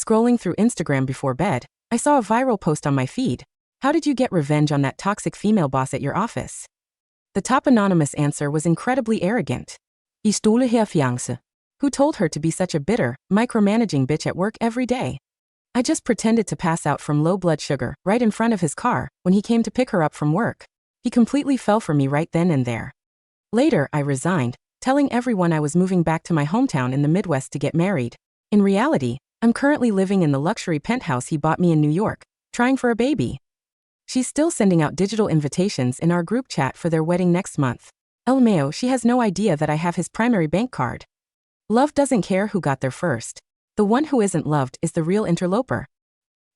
Scrolling through Instagram before bed, I saw a viral post on my feed. How did you get revenge on that toxic female boss at your office? The top anonymous answer was incredibly arrogant. I stole her fiancé. Who told her to be such a bitter, micromanaging bitch at work every day? I just pretended to pass out from low blood sugar right in front of his car when he came to pick her up from work. He completely fell for me right then and there. Later, I resigned, telling everyone I was moving back to my hometown in the Midwest to get married. In reality, I'm currently living in the luxury penthouse he bought me in New York, trying for a baby. She's still sending out digital invitations in our group chat for their wedding next month. LMAO, she has no idea that I have his primary bank card. Love doesn't care who got there first. The one who isn't loved is the real interloper.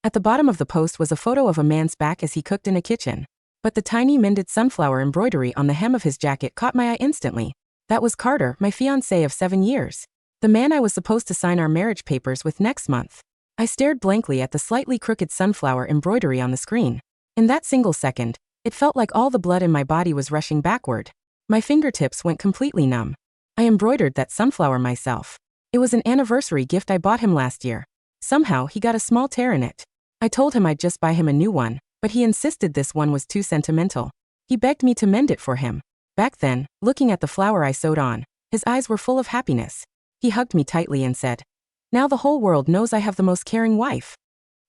At the bottom of the post was a photo of a man's back as he cooked in a kitchen. But the tiny mended sunflower embroidery on the hem of his jacket caught my eye instantly. That was Carter, my fiancé of 7 years. The man I was supposed to sign our marriage papers with next month. I stared blankly at the slightly crooked sunflower embroidery on the screen. In that single second, it felt like all the blood in my body was rushing backward. My fingertips went completely numb. I embroidered that sunflower myself. It was an anniversary gift I bought him last year. Somehow, he got a small tear in it. I told him I'd just buy him a new one, but he insisted this one was too sentimental. He begged me to mend it for him. Back then, looking at the flower I sewed on, his eyes were full of happiness. He hugged me tightly and said, "Now the whole world knows I have the most caring wife."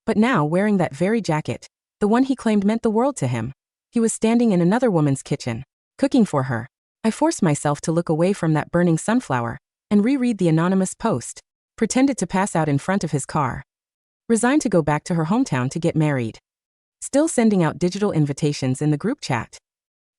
But now, wearing that very jacket, the one he claimed meant the world to him, he was standing in another woman's kitchen, cooking for her. I forced myself to look away from that burning sunflower and reread the anonymous post. Pretended to pass out in front of his car. Resigned to go back to her hometown to get married. Still sending out digital invitations in the group chat.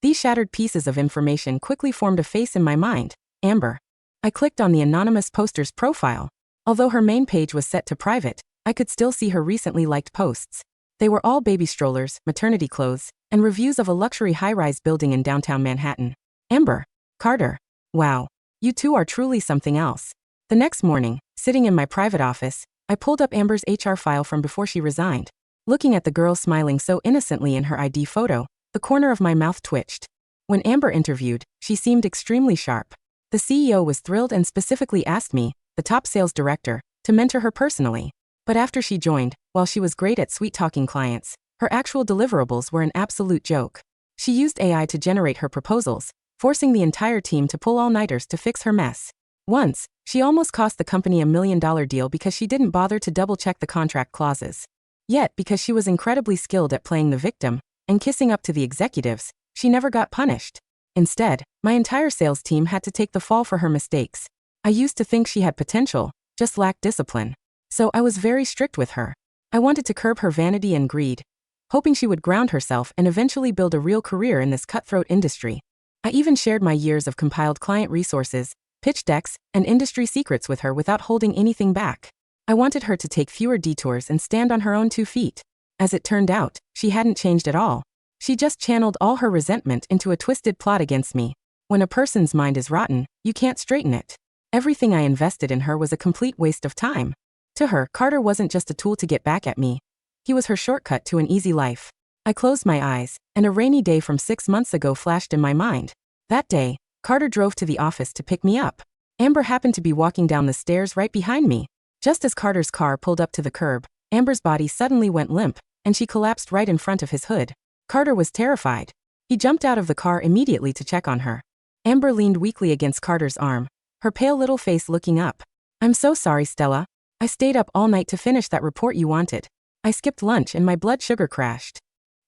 These shattered pieces of information quickly formed a face in my mind, Amber. I clicked on the anonymous poster's profile. Although her main page was set to private, I could still see her recently liked posts. They were all baby strollers, maternity clothes, and reviews of a luxury high-rise building in downtown Manhattan. Amber. Carter. Wow. You two are truly something else. The next morning, sitting in my private office, I pulled up Amber's HR file from before she resigned. Looking at the girl smiling so innocently in her ID photo, the corner of my mouth twitched. When Amber interviewed, she seemed extremely sharp. The CEO was thrilled and specifically asked me, the top sales director, to mentor her personally. But after she joined, while she was great at sweet-talking clients, her actual deliverables were an absolute joke. She used AI to generate her proposals, forcing the entire team to pull all-nighters to fix her mess. Once, she almost cost the company $1 million deal because she didn't bother to double-check the contract clauses. Yet, because she was incredibly skilled at playing the victim and kissing up to the executives, she never got punished. Instead, my entire sales team had to take the fall for her mistakes. I used to think she had potential, just lacked discipline. So I was very strict with her. I wanted to curb her vanity and greed, hoping she would ground herself and eventually build a real career in this cutthroat industry. I even shared my years of compiled client resources, pitch decks, and industry secrets with her without holding anything back. I wanted her to take fewer detours and stand on her own 2 feet. As it turned out, she hadn't changed at all. She just channeled all her resentment into a twisted plot against me. When a person's mind is rotten, you can't straighten it. Everything I invested in her was a complete waste of time. To her, Carter wasn't just a tool to get back at me. He was her shortcut to an easy life. I closed my eyes, and a rainy day from 6 months ago flashed in my mind. That day, Carter drove to the office to pick me up. Amber happened to be walking down the stairs right behind me. Just as Carter's car pulled up to the curb, Amber's body suddenly went limp, and she collapsed right in front of his hood. Carter was terrified. He jumped out of the car immediately to check on her. Amber leaned weakly against Carter's arm, her pale little face looking up. "I'm so sorry, Stella. I stayed up all night to finish that report you wanted. I skipped lunch and my blood sugar crashed."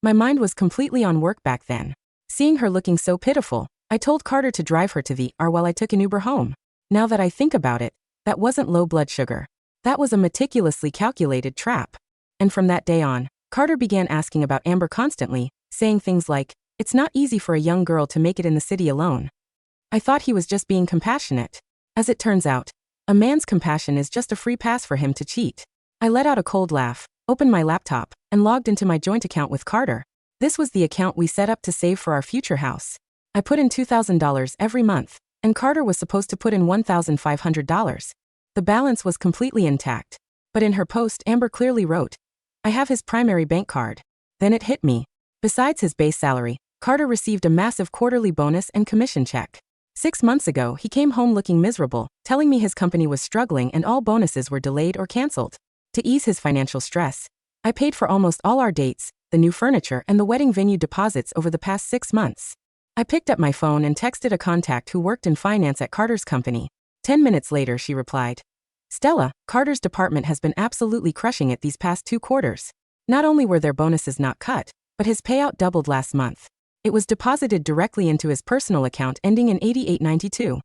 My mind was completely on work back then. Seeing her looking so pitiful, I told Carter to drive her to the ER while I took an Uber home. Now that I think about it, that wasn't low blood sugar. That was a meticulously calculated trap. And from that day on, Carter began asking about Amber constantly, saying things like, "It's not easy for a young girl to make it in the city alone." I thought he was just being compassionate. As it turns out, a man's compassion is just a free pass for him to cheat. I let out a cold laugh, opened my laptop, and logged into my joint account with Carter. This was the account we set up to save for our future house. I put in $2,000 every month, and Carter was supposed to put in $1,500. The balance was completely intact. But in her post, Amber clearly wrote, "I have his primary bank card." Then it hit me. Besides his base salary, Carter received a massive quarterly bonus and commission check. 6 months ago, he came home looking miserable, telling me his company was struggling and all bonuses were delayed or canceled. To ease his financial stress, I paid for almost all our dates, the new furniture, and the wedding venue deposits over the past 6 months. I picked up my phone and texted a contact who worked in finance at Carter's company. 10 minutes later, she replied, "Stella, Carter's department has been absolutely crushing it these past 2 quarters. Not only were their bonuses not cut, but his payout doubled last month. It was deposited directly into his personal account ending in 8892.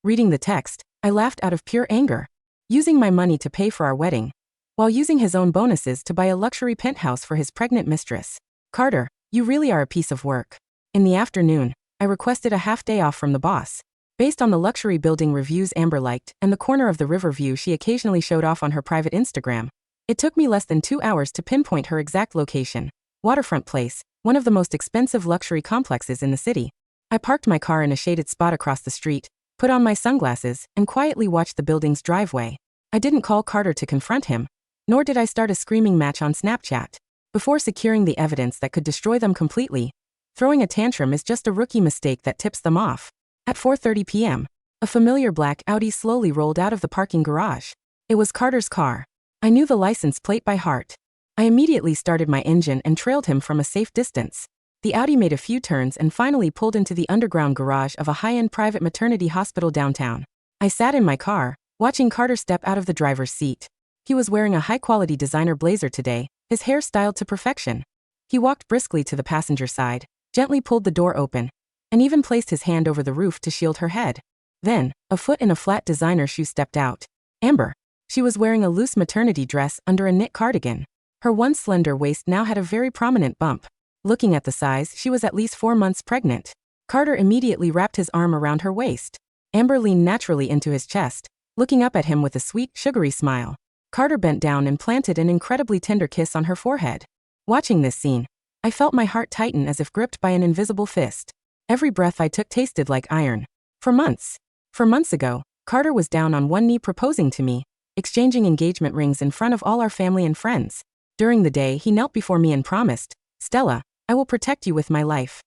Reading the text, I laughed out of pure anger. Using my money to pay for our wedding, while using his own bonuses to buy a luxury penthouse for his pregnant mistress. Carter, you really are a piece of work." In the afternoon, I requested a half-day off from the boss. Based on the luxury building reviews Amber liked and the corner of the river view she occasionally showed off on her private Instagram, it took me less than 2 hours to pinpoint her exact location. Waterfront Place, one of the most expensive luxury complexes in the city. I parked my car in a shaded spot across the street, put on my sunglasses, and quietly watched the building's driveway. I didn't call Carter to confront him, nor did I start a screaming match on Snapchat. Before securing the evidence that could destroy them completely, throwing a tantrum is just a rookie mistake that tips them off. At 4:30 p.m., a familiar black Audi slowly rolled out of the parking garage. It was Carter's car. I knew the license plate by heart. I immediately started my engine and trailed him from a safe distance. The Audi made a few turns and finally pulled into the underground garage of a high-end private maternity hospital downtown. I sat in my car, watching Carter step out of the driver's seat. He was wearing a high-quality designer blazer today, his hair styled to perfection. He walked briskly to the passenger side, gently pulled the door open, and even placed his hand over the roof to shield her head. Then, a foot in a flat designer shoe stepped out. Amber. She was wearing a loose maternity dress under a knit cardigan. Her once slender waist now had a very prominent bump. Looking at the size, she was at least 4 months pregnant. Carter immediately wrapped his arm around her waist. Amber leaned naturally into his chest, looking up at him with a sweet, sugary smile. Carter bent down and planted an incredibly tender kiss on her forehead. Watching this scene, I felt my heart tighten as if gripped by an invisible fist. Every breath I took tasted like iron. For months ago, Carter was down on one knee proposing to me, exchanging engagement rings in front of all our family and friends. During the day, he knelt before me and promised, "Stella, I will protect you with my life."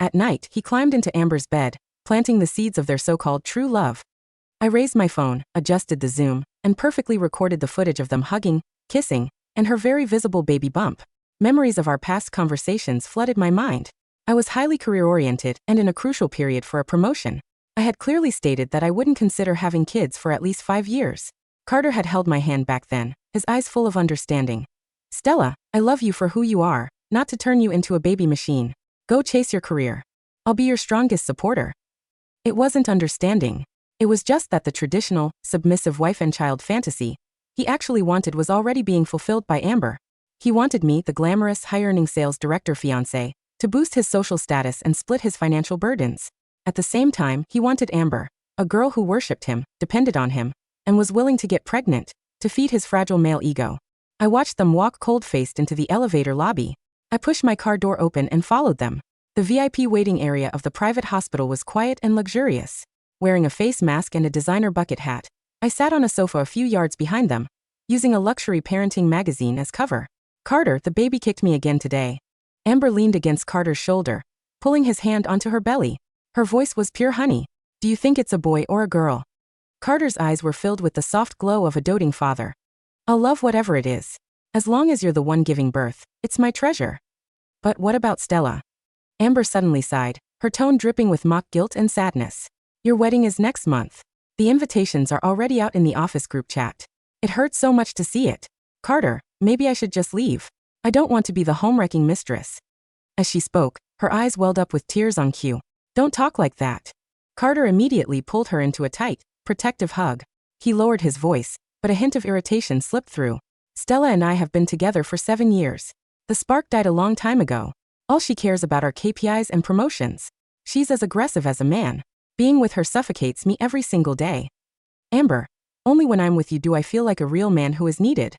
At night, he climbed into Amber's bed, planting the seeds of their so-called true love. I raised my phone, adjusted the zoom, and perfectly recorded the footage of them hugging, kissing, and her very visible baby bump. Memories of our past conversations flooded my mind. I was highly career-oriented and in a crucial period for a promotion. I had clearly stated that I wouldn't consider having kids for at least 5 years. Carter had held my hand back then, his eyes full of understanding. "Stella, I love you for who you are, not to turn you into a baby machine. Go chase your career. I'll be your strongest supporter." It wasn't understanding. It was just that the traditional, submissive wife and child fantasy he actually wanted was already being fulfilled by Amber. He wanted me, the glamorous, high-earning sales director fiancé, to boost his social status and split his financial burdens. At the same time, he wanted Amber, a girl who worshipped him, depended on him, and was willing to get pregnant, to feed his fragile male ego. I watched them walk cold-faced into the elevator lobby. I pushed my car door open and followed them. The VIP waiting area of the private hospital was quiet and luxurious. Wearing a face mask and a designer bucket hat, I sat on a sofa a few yards behind them, using a luxury parenting magazine as cover. "Carter, the baby kicked me again today." Amber leaned against Carter's shoulder, pulling his hand onto her belly. Her voice was pure honey. "Do you think it's a boy or a girl?" Carter's eyes were filled with the soft glow of a doting father. "I'll love whatever it is. As long as you're the one giving birth, it's my treasure." "But what about Stella?" Amber suddenly sighed, her tone dripping with mock guilt and sadness. "Your wedding is next month. The invitations are already out in the office group chat. It hurts so much to see it. Carter, maybe I should just leave. I don't want to be the home-wrecking mistress." As she spoke, her eyes welled up with tears on cue. "Don't talk like that." Carter immediately pulled her into a tight, protective hug. He lowered his voice, but a hint of irritation slipped through. "Stella and I have been together for 7 years. The spark died a long time ago. All she cares about are KPIs and promotions. She's as aggressive as a man. Being with her suffocates me every single day. Amber, only when I'm with you do I feel like a real man who is needed."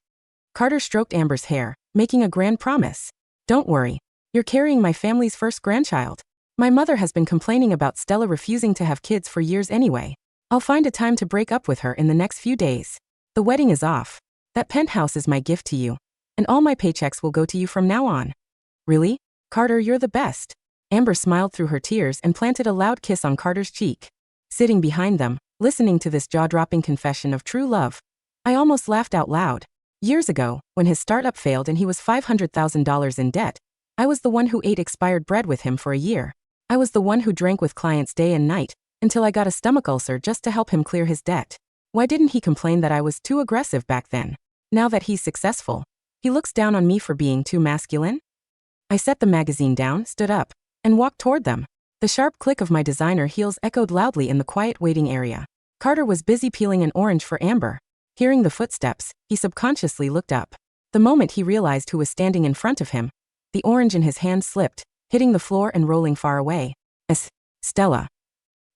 Carter stroked Amber's hair, making a grand promise. "Don't worry. You're carrying my family's first grandchild. My mother has been complaining about Stella refusing to have kids for years anyway. I'll find a time to break up with her in the next few days. The wedding is off. That penthouse is my gift to you, and all my paychecks will go to you from now on." "Really? Carter, you're the best." Amber smiled through her tears and planted a loud kiss on Carter's cheek. Sitting behind them, listening to this jaw-dropping confession of true love, I almost laughed out loud. Years ago, when his startup failed and he was $500,000 in debt, I was the one who ate expired bread with him for a year. I was the one who drank with clients day and night, until I got a stomach ulcer just to help him clear his debt. Why didn't he complain that I was too aggressive back then? Now that he's successful, he looks down on me for being too masculine? I set the magazine down, stood up, and walked toward them. The sharp click of my designer heels echoed loudly in the quiet waiting area. Carter was busy peeling an orange for Amber. Hearing the footsteps, he subconsciously looked up. The moment he realized who was standing in front of him, the orange in his hand slipped, hitting the floor and rolling far away. Stella.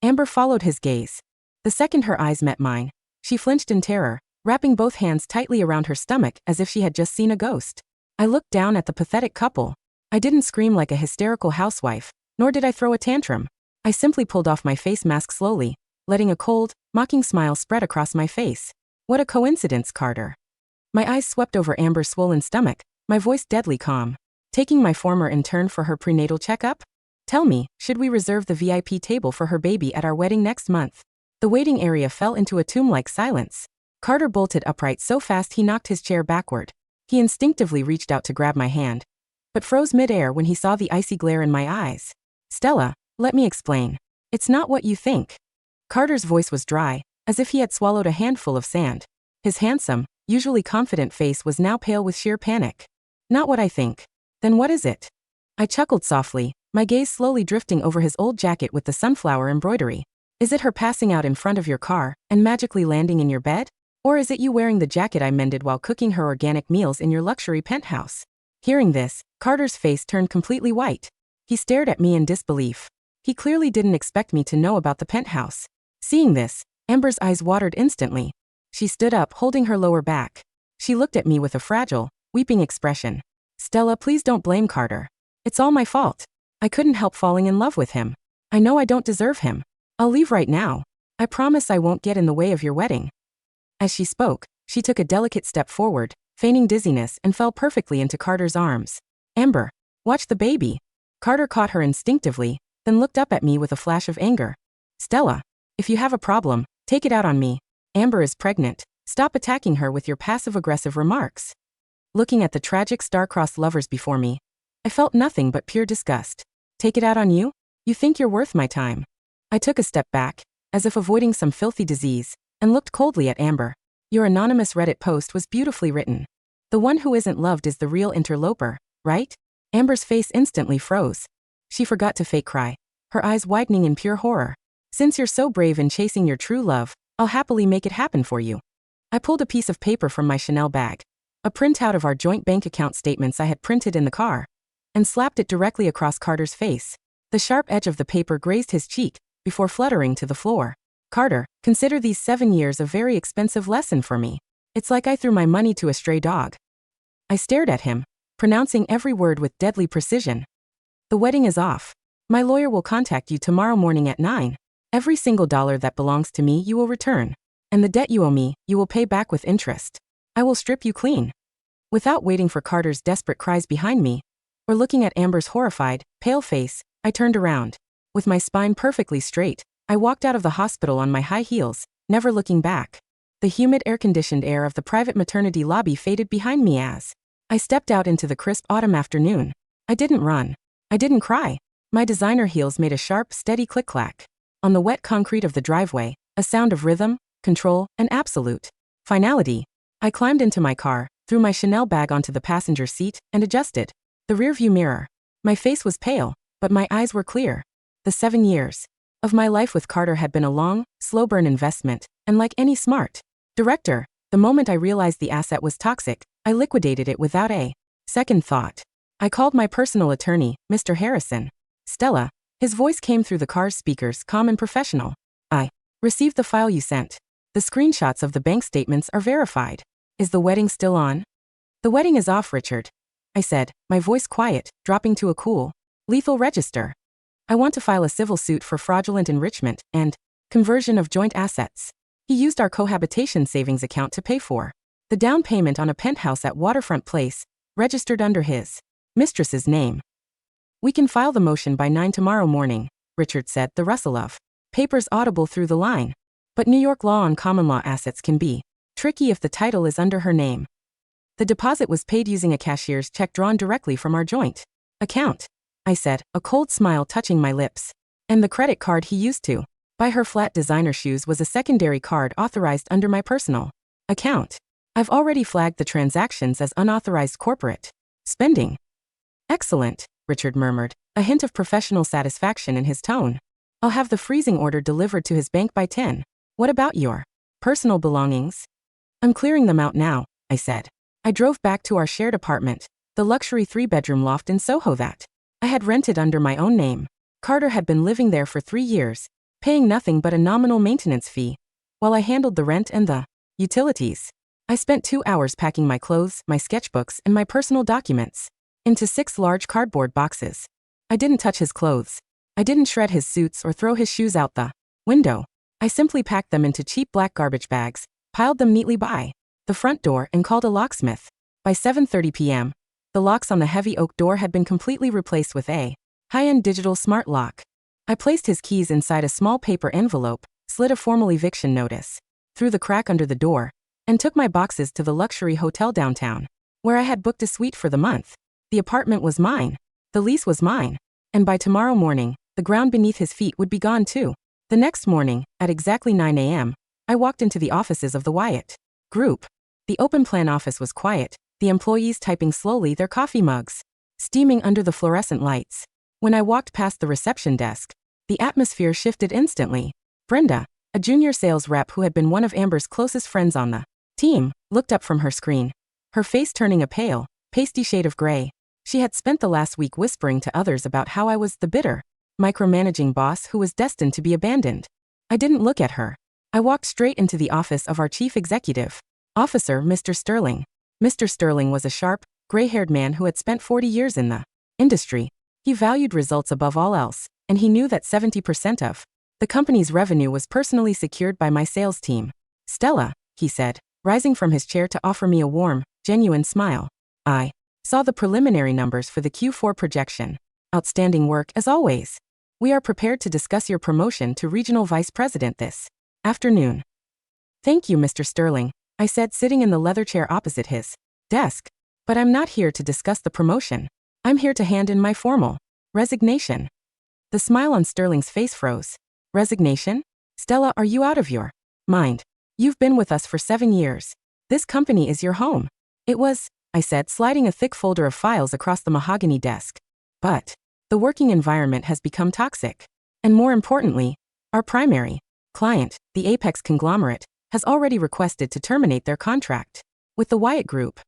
Amber followed his gaze. The second her eyes met mine, she flinched in terror, wrapping both hands tightly around her stomach as if she had just seen a ghost. I looked down at the pathetic couple. I didn't scream like a hysterical housewife, nor did I throw a tantrum. I simply pulled off my face mask slowly, letting a cold, mocking smile spread across my face. What a coincidence, Carter. My eyes swept over Amber's swollen stomach, my voice deadly calm. Taking my former in turn for her prenatal checkup? Tell me, should we reserve the VIP table for her baby at our wedding next month? The waiting area fell into a tomb-like silence. Carter bolted upright so fast he knocked his chair backward. He instinctively reached out to grab my hand, but froze mid-air when he saw the icy glare in my eyes. Stella, let me explain. It's not what you think. Carter's voice was dry, as if he had swallowed a handful of sand. His handsome, usually confident face was now pale with sheer panic. Not what I think. Then what is it? I chuckled softly, my gaze slowly drifting over his old jacket with the sunflower embroidery. Is it her passing out in front of your car and magically landing in your bed? Or is it you wearing the jacket I mended while cooking her organic meals in your luxury penthouse? Hearing this, Carter's face turned completely white. He stared at me in disbelief. He clearly didn't expect me to know about the penthouse. Seeing this, Amber's eyes watered instantly. She stood up, holding her lower back. She looked at me with a fragile, weeping expression. Stella, please don't blame Carter. It's all my fault. I couldn't help falling in love with him. I know I don't deserve him. I'll leave right now. I promise I won't get in the way of your wedding. As she spoke, she took a delicate step forward, feigning dizziness, and fell perfectly into Carter's arms. Amber, watch the baby. Carter caught her instinctively, then looked up at me with a flash of anger. Stella, if you have a problem, take it out on me. Amber is pregnant. Stop attacking her with your passive-aggressive remarks. Looking at the tragic star-crossed lovers before me, I felt nothing but pure disgust. Take it out on you? You think you're worth my time? I took a step back, as if avoiding some filthy disease, and looked coldly at Amber. Your anonymous Reddit post was beautifully written. The one who isn't loved is the real interloper, right? Amber's face instantly froze. She forgot to fake cry, her eyes widening in pure horror. Since you're so brave in chasing your true love, I'll happily make it happen for you. I pulled a piece of paper from my Chanel bag, a printout of our joint bank account statements I had printed in the car, and slapped it directly across Carter's face. The sharp edge of the paper grazed his cheek, before fluttering to the floor. Carter, consider these 7 years a very expensive lesson for me. It's like I threw my money to a stray dog. I stared at him, pronouncing every word with deadly precision. The wedding is off. My lawyer will contact you tomorrow morning at 9. Every single dollar that belongs to me you will return. And the debt you owe me, you will pay back with interest. I will strip you clean. Without waiting for Carter's desperate cries behind me, or looking at Amber's horrified, pale face, I turned around. With my spine perfectly straight, I walked out of the hospital on my high heels, never looking back. The humid air-conditioned air of the private maternity lobby faded behind me as I stepped out into the crisp autumn afternoon. I didn't run. I didn't cry. My designer heels made a sharp, steady click-clack. On the wet concrete of the driveway, a sound of rhythm, control, and absolute finality. I climbed into my car, threw my Chanel bag onto the passenger seat, and adjusted the rearview mirror. My face was pale, but my eyes were clear. The 7 years of my life with Carter had been a long, slow-burn investment, and like any smart director, the moment I realized the asset was toxic, I liquidated it without a second thought. I called my personal attorney, Mr. Harrison. Stella, his voice came through the car's speakers, calm and professional. I received the file you sent. The screenshots of the bank statements are verified. Is the wedding still on? The wedding is off, Richard, I said, my voice quiet, dropping to a cool, lethal register. I want to file a civil suit for fraudulent enrichment and conversion of joint assets. He used our cohabitation savings account to pay for the down payment on a penthouse at Waterfront Place, registered under his mistress's name. We can file the motion by 9 tomorrow morning, Richard said, the rustle of papers audible through the line. But New York law on common law assets can be tricky if the title is under her name. The deposit was paid using a cashier's check drawn directly from our joint account, I said, a cold smile touching my lips. And the credit card he used to buy her flat designer shoes was a secondary card authorized under my personal account. I've already flagged the transactions as unauthorized corporate spending. Excellent, Richard murmured, a hint of professional satisfaction in his tone. I'll have the freezing order delivered to his bank by 10. What about your personal belongings? I'm clearing them out now, I said. I drove back to our shared apartment, the luxury 3-bedroom loft in Soho that I had rented under my own name. Carter had been living there for 3 years, paying nothing but a nominal maintenance fee, while I handled the rent and the utilities. I spent 2 hours packing my clothes, my sketchbooks, and my personal documents into 6 large cardboard boxes. I didn't touch his clothes. I didn't shred his suits or throw his shoes out the window. I simply packed them into cheap black garbage bags, piled them neatly by the front door, and called a locksmith. By 7:30 p.m., the locks on the heavy oak door had been completely replaced with a high-end digital smart lock. I placed his keys inside a small paper envelope, slid a formal eviction notice through the crack under the door, and took my boxes to the luxury hotel downtown, where I had booked a suite for the month. The apartment was mine. The lease was mine. And by tomorrow morning, the ground beneath his feet would be gone too. The next morning, at exactly 9 a.m., I walked into the offices of the Wyatt Group. The open plan office was quiet, the employees typing slowly, their coffee mugs steaming under the fluorescent lights. When I walked past the reception desk, the atmosphere shifted instantly. Brenda, a junior sales rep who had been one of Amber's closest friends on the team, looked up from her screen, her face turning a pale, pasty shade of gray. She had spent the last week whispering to others about how I was the bitter, micromanaging boss who was destined to be abandoned. I didn't look at her. I walked straight into the office of our chief executive officer, Mr. Sterling. Mr. Sterling was a sharp, gray-haired man who had spent 40 years in the industry. He valued results above all else, and he knew that 70% of the company's revenue was personally secured by my sales team. Stella, he said, rising from his chair to offer me a warm, genuine smile. I saw the preliminary numbers for the Q4 projection. Outstanding work as always. We are prepared to discuss your promotion to regional vice president this afternoon. Thank you, Mr. Sterling, I said, sitting in the leather chair opposite his desk. But I'm not here to discuss the promotion. I'm here to hand in my formal resignation. The smile on Sterling's face froze. Resignation? Stella, are you out of your mind? You've been with us for 7 years. This company is your home. It was, I said, sliding a thick folder of files across the mahogany desk. But the working environment has become toxic. And more importantly, our primary client, the Apex conglomerate, has already requested to terminate their contract with the Wyatt Group.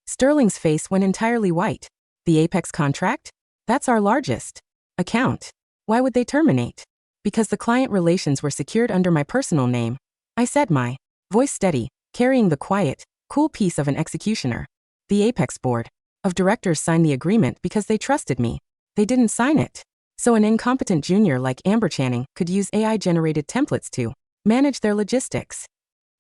Sterling's face went entirely white. The Apex contract? That's our largest account. Why would they terminate? Because the client relations were secured under my personal name, I said, my voice steady, carrying the quiet, cool pace of an executioner. The Apex board of directors signed the agreement because they trusted me. They didn't sign it so an incompetent junior like Amber Channing could use AI-generated templates to manage their logistics.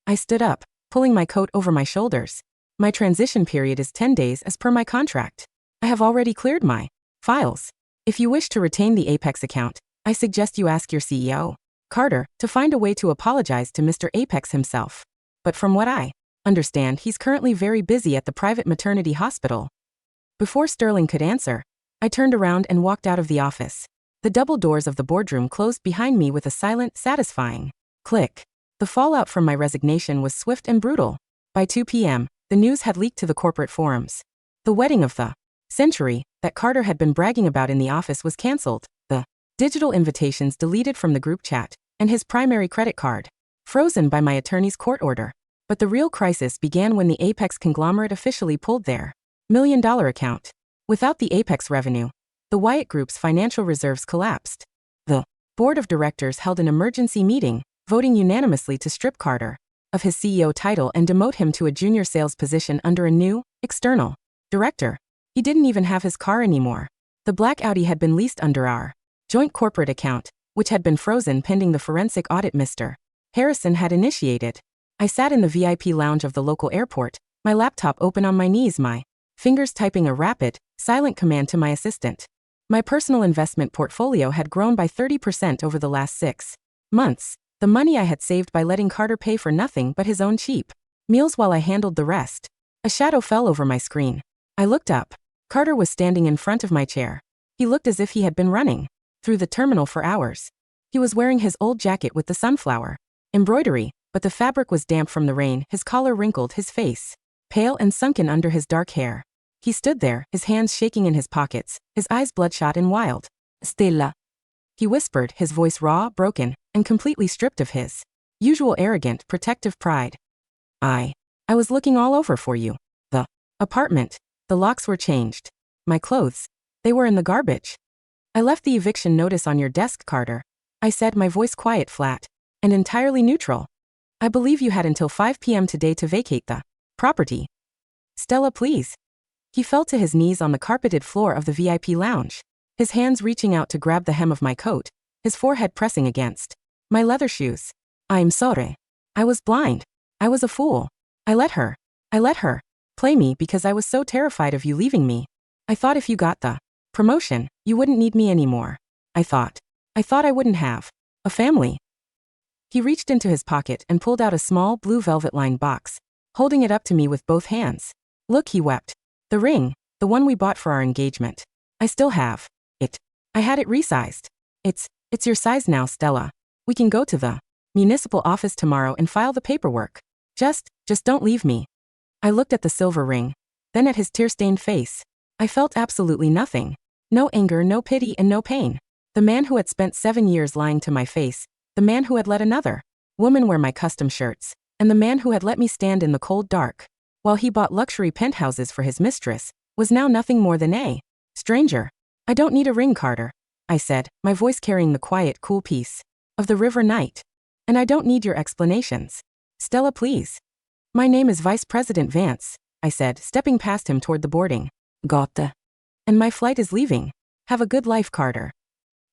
I stood up, pulling my coat over my shoulders. My transition period is 10 days as per my contract. I have already cleared my files. If you wish to retain the Apex account, I suggest you ask your CEO, Carter, to find a way to apologize to Mr. Apex himself. But from what I understand, he's currently very busy at the private maternity hospital. Before Sterling could answer, I turned around and walked out of the office. The double doors of the boardroom closed behind me with a silent, satisfying click. The fallout from my resignation was swift and brutal. By 2 p.m., the news had leaked to the corporate forums. The wedding of the century that Carter had been bragging about in the office was canceled, the digital invitations deleted from the group chat, and his primary credit card frozen by my attorney's court order. But the real crisis began when the Apex conglomerate officially pulled their $1 million account. Without the Apex revenue, the Wyatt Group's financial reserves collapsed. The board of directors held an emergency meeting, voting unanimously to strip Carter of his CEO title and demote him to a junior sales position under a new, external director. He didn't even have his car anymore. The black Audi had been leased under our joint corporate account, which had been frozen pending the forensic audit Mr. Harrison had initiated. I sat in the VIP lounge of the local airport, my laptop open on my knees, my fingers typing a rapid, silent command to my assistant. My personal investment portfolio had grown by 30% over the last 6 months. The money I had saved by letting Carter pay for nothing but his own cheap meals while I handled the rest. A shadow fell over my screen. I looked up. Carter was standing in front of my chair. He looked as if he had been running through the terminal for hours. He was wearing his old jacket with the sunflower embroidery, but the fabric was damp from the rain. His collar wrinkled, his face pale and sunken under his dark hair. He stood there, his hands shaking in his pockets, his eyes bloodshot and wild. Stella, he whispered, his voice raw, broken, and completely stripped of his usual arrogant, protective pride. I was looking all over for you. The apartment. The locks were changed. My clothes. They were in the garbage. I left the eviction notice on your desk, Carter. I said, my voice quiet, flat, and entirely neutral. I believe you had until 5 p.m. today to vacate the property. Stella, please. He fell to his knees on the carpeted floor of the VIP lounge, his hands reaching out to grab the hem of my coat, his forehead pressing against my leather shoes. I'm sorry. I was blind. I was a fool. I let her play me because I was so terrified of you leaving me. I thought if you got the promotion, you wouldn't need me anymore. I thought I wouldn't have a family. He reached into his pocket and pulled out a small blue velvet-lined box, holding it up to me with both hands. Look, he wept. The ring, the one we bought for our engagement. I still have it. I had it resized. It's your size now, Stella. We can go to the municipal office tomorrow and file the paperwork. Just don't leave me. I looked at the silver ring, then at his tear-stained face. I felt absolutely nothing. No anger, no pity, and no pain. The man who had spent 7 years lying to my face, the man who had let another woman wear my custom shirts, and the man who had let me stand in the cold dark while he bought luxury penthouses for his mistress, was now nothing more than a stranger. I don't need a ring, Carter, I said, my voice carrying the quiet, cool peace of the river night. And I don't need your explanations. Stella, please. My name is Vice President Vance, I said, stepping past him toward the boarding. Gotte. And my flight is leaving. Have a good life, Carter.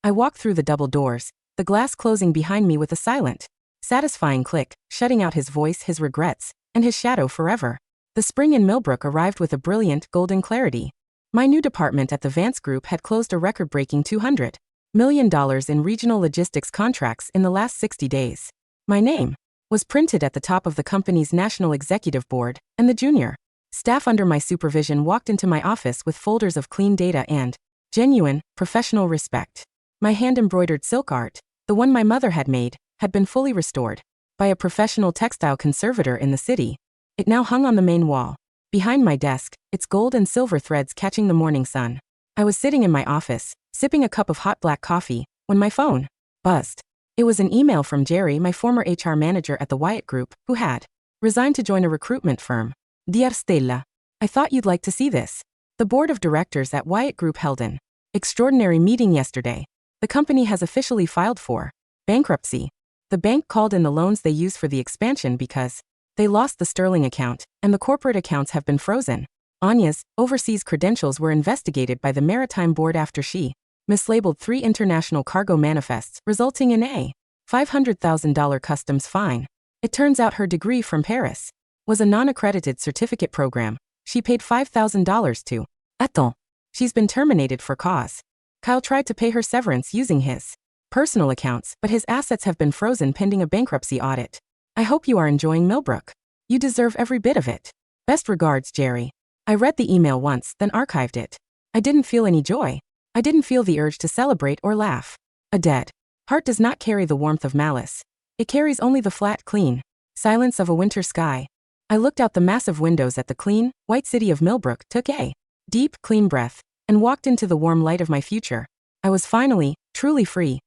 I walked through the double doors, the glass closing behind me with a silent, satisfying click, shutting out his voice, his regrets, and his shadow forever. The spring in Millbrook arrived with a brilliant, golden clarity. My new department at the Vance Group had closed a record-breaking $200 million in regional logistics contracts in the last 60 days. My name was printed at the top of the company's national executive board, and the junior staff under my supervision walked into my office with folders of clean data and genuine, professional respect. My hand-embroidered silk art, the one my mother had made, had been fully restored by a professional textile conservator in the city. It now hung on the main wall, behind my desk, its gold and silver threads catching the morning sun. I was sitting in my office, sipping a cup of hot black coffee, when my phone buzzed. It was an email from Jerry, my former HR manager at the Wyatt Group, who had resigned to join a recruitment firm. Dear Stella, I thought you'd like to see this. The board of directors at Wyatt Group held an extraordinary meeting yesterday. The company has officially filed for bankruptcy. The bank called in the loans they used for the expansion because they lost the sterling account, and the corporate accounts have been frozen. Anya's overseas credentials were investigated by the Maritime Board after she mislabeled 3 international cargo manifests, resulting in a $500,000 customs fine. It turns out her degree from Paris was a non-accredited certificate program. She paid $5,000 to Ethel. She's been terminated for cause. Kyle tried to pay her severance using his personal accounts, but his assets have been frozen pending a bankruptcy audit. I hope you are enjoying Millbrook. You deserve every bit of it. Best regards, Jerry. I read the email once, then archived it. I didn't feel any joy. I didn't feel the urge to celebrate or laugh. A dead heart does not carry the warmth of malice. It carries only the flat, clean silence of a winter sky. I looked out the massive windows at the clean, white city of Millbrook, took a deep, clean breath, and walked into the warm light of my future. I was finally, truly free,